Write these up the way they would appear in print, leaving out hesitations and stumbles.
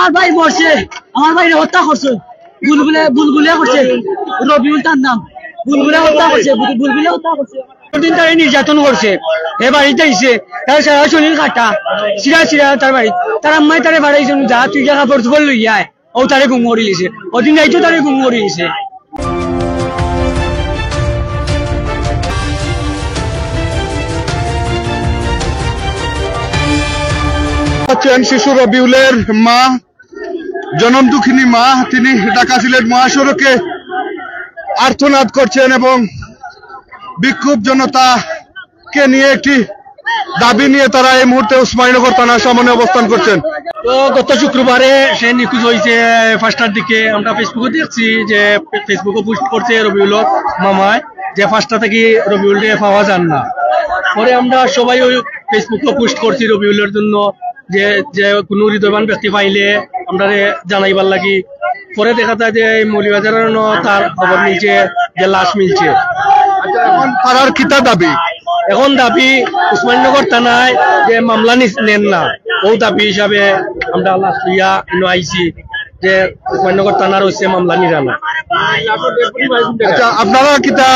আমার ভাই মরছে, আমার ভাই হত্যা করছে, বুলবুলে করছে, রবিউল তার নাম, বুলবুলে হত্যা করছে, বুলবুলে হত্যা করছে, দিন তারা নির্যাতন করছে। এ বাড়িতে আইসে তার সারা শরীর কাটা, সিরা তার বাড়ি, তার আম্মাই তারে বাড়াইছে, যা তুই যা কাপড় চোপড় লইয়া আয়, ও তারে গুম করে লিছে, ওদিন যাইতো তারে গুম করে লিছে। শিশু রবিউলের মা, জনম দুঃখিনী মা, তিনি ঢাকা সিলেট মহাসড়কে আর্তনাদ করছেন এবং বিক্ষোভ জনতাকে নিয়ে একটি দাবি নিয়ে তারা এই মুহূর্তে উসমানীনগর থানার সামনে অবস্থান করছেন। তো গত শুক্রবারে সে নিখোঁজ হয়েছে 5টার দিকে। আমরা ফেসবুকে দেখছি যে ফেসবুকে পোস্ট করছে রবিউলের মামায় যে 5টা থেকে রবিউলকে পাওয়া যান না। পরে আমরা সবাই ওই ফেসবুকে পোস্ট করছি রবিউলের জন্য যে কোনো হৃদয়বান ব্যক্তি পাইলে আমরা জানাইবার লাগি। পরে দেখা যায় যে মৌলভীবাজারের তার খবর মিলছে যে লাশ মিলছে। এখন তার কিতা দাবি? এখন দাবি উসমানীনগর থানায় যে মামলা নেন না, ও দাবি হিসাবে আমরা লাশ লইয়া আইছি যে উসমানীনগর থানার হচ্ছে মামলা নিরা না। আচ্ছা, আপনারা কিতা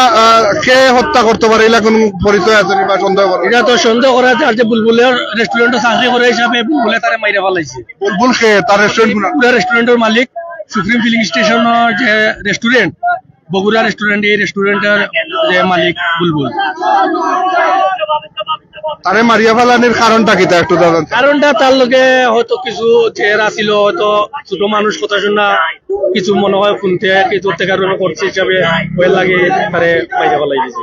কে হত্যা করতে পারে এলা কোন পরিচয় আছে বা সন্দেহ করেন? এটা তো সন্দেহ করা যায় যে বুলবুলের রেস্টুরেন্টে চাকরি করে হিসাবে বুলবুলে তারে মাইরা ফেলাইছে। বুলবুল কে? তার রেস্টুরেন্ট রেস্টুরেন্টের মালিক, সুপ্রিম ফিলিং স্টেশনের যে রেস্টুরেন্ট, বগুড়া রেস্টুরেন্ট, এই রেস্টুরেন্টের যে মালিক বুলবুল। তারে মারিয়া ফেলানির কারণটা কিতা একটু জানেন? কারণটা তার লোকে হয়তো কিছু চেহারা ছিল, হয়তো ছোট মানুষ কথা শোনা কিছু মনে হয় শুনতে কিছু কারণে করছে হিসাবে ওই লাগে তারে মাইরা ফেলাই দিয়েছে,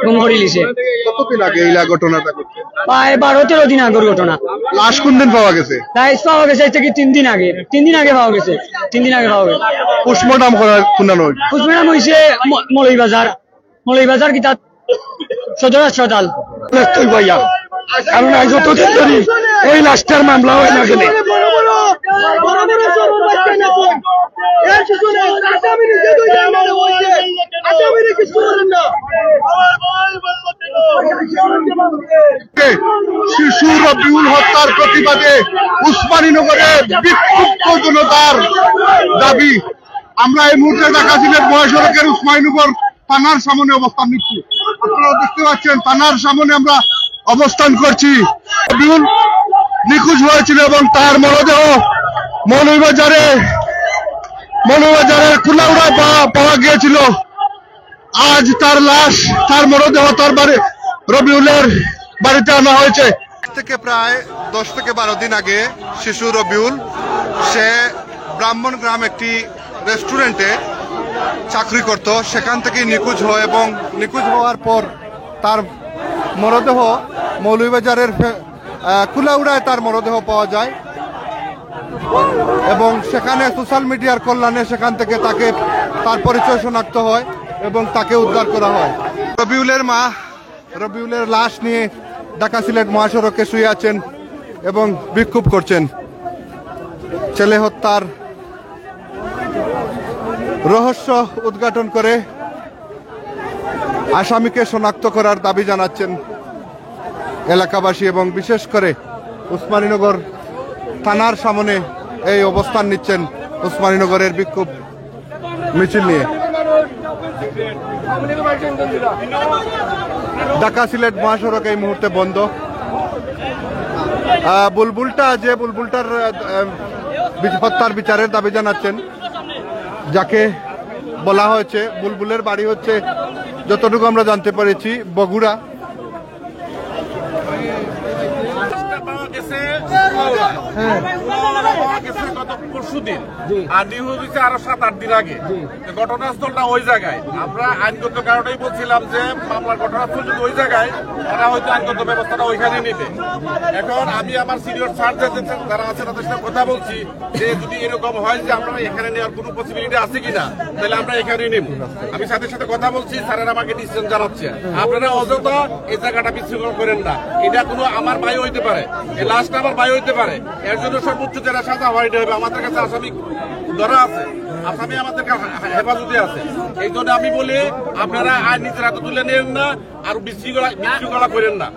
গুম করে লিছে। কতদিন আগে এই ঘটনাটা ঘটছে? প্রায় 12-13 দিন আগের ঘটনা। লাশ কোন দিন পাওয়া গেছে? লাশ পাওয়া গেছে থেকে 3 দিন আগে, 3 দিন আগে পাওয়া গেছে, 3 দিন আগে পাওয়া গেছে। পোস্টমর্টম করার কোনানো পোস্টমর্টম হইছে মৌলভীবাজার কিতা সদর হাসপাতাল। তুই ভাইয়া, কারণ আজ যতদিন ধরি এই লাশটার মামলা হয় না কেন? শিশু রবিউল হত্যার প্রতিবাদে উসমানীনগরে বিক্ষুব্ধ জনতার দাবি। আমরা এই মুহূর্তে ঢাকা সিলেট মহাসড়কের উসমানীনগর থানার সামনে অবস্থান নিচ্ছি। আপনারা দেখতে পাচ্ছেন থানার সামনে আমরা অবস্থান করছি। রবিউল নিখোঁজ হয়েছিল এবং তার মরদেহ মৌলভীবাজারের কুলাউড়া পাওয়া গিয়েছিল। আজ তার লাশ, তার মরদেহ তার রবিউলের বাড়িতে আনা হয়েছে। থেকে প্রায় 10 থেকে 12 দিন আগে শিশু রবিউল, সে ব্রাহ্মণগ্রাম একটি রেস্টুরেন্টে চাকরি করত, সেখান থেকে নিখোঁজ হয় এবং নিখোঁজ হওয়ার পর তার মরদেহ মৌলভীবাজারের কুলাউড়ায় তার মরদেহ পাওয়া যায় এবং সেখানে সোশ্যাল মিডিয়ার কল্যাণে সেখান থেকে তাকে তার পরিচয় শনাক্ত হয় এবং তাকে উদ্ধার করা হয়। রবিউলের মা রবিউলের লাশ নিয়ে ঢাকা সিলেট মহাসড়কে শুয়ে আছেন এবং বিক্ষোভ করছেন। ছেলে হত্যার রহস্য উদ্ঘাটন করে আসামিকে শনাক্ত করার দাবি জানাচ্ছেন এলাকাবাসী এবং বিশেষ করে উসমানীনগর থানার সামনে এই অবস্থান নিচ্ছেন উসমানীনগরের বিক্ষোভ মিছিল নিয়ে। ঢাকা সিলেট মহাসড়ক এই মুহূর্তে বন্ধ। বুলবুলটার হত্যার বিচারের দাবি জানাচ্ছেন, যাকে বলা হয়েছে বুলবুলের বাড়ি হচ্ছে যতটুকু আমরা জানতে পেরেছি বগুড়া। পরশুদিন আর নিউজ হয়েছে আরো 7-8 দিন আগে। ঘটনাস্থলটা ওই জায়গায়। আমরা আইনগত কারণেই বলছিলাম যে মামলার ঘটনাস্থল যদি ওই জায়গায়, তারা হয়তো আইনগত ব্যবস্থাটা ওইখানে নিবে। এখন আমি আমার সিনিয়র স্যার যারা আছে তাদের সাথে কথা বলছি যে যদি এরকম হয় যে আমরা এখানে নেওয়ার কোনো পসিবিলিটি আছে কিনা, তাহলে আমরা এখানেই নেব। আমি সাথে সাথে কথা বলছি, স্যারের আমাকে ডিসিশন জানাচ্ছে আপনারা অযথা এই জায়গাটা বিশৃঙ্খল করেন না। এটা কোনো আমার ভাই হইতে পারে, এই লাশটা আমার ভাই হইতে পারে, এর জন্য সর্বোচ্চ যারা সাজা হয়নি হবে। আমাদের কাছে আসামি ধরা আছে, আসামি আমাদের হেফাজতে আছে। এই জন্য আমি বলি আপনারা আইন নিজের হাতে তুলে নেন না, আর বিশৃঙ্খলা করেন না।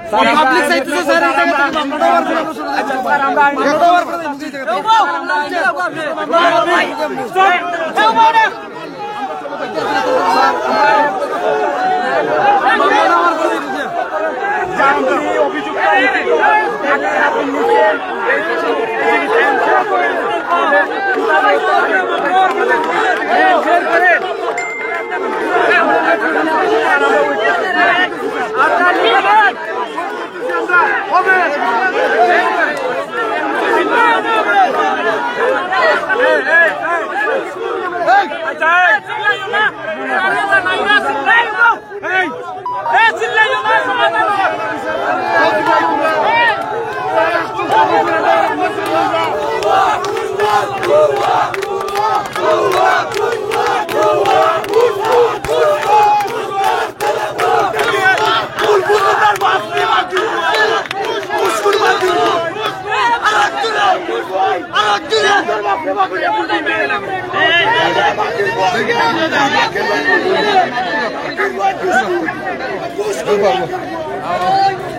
Hey!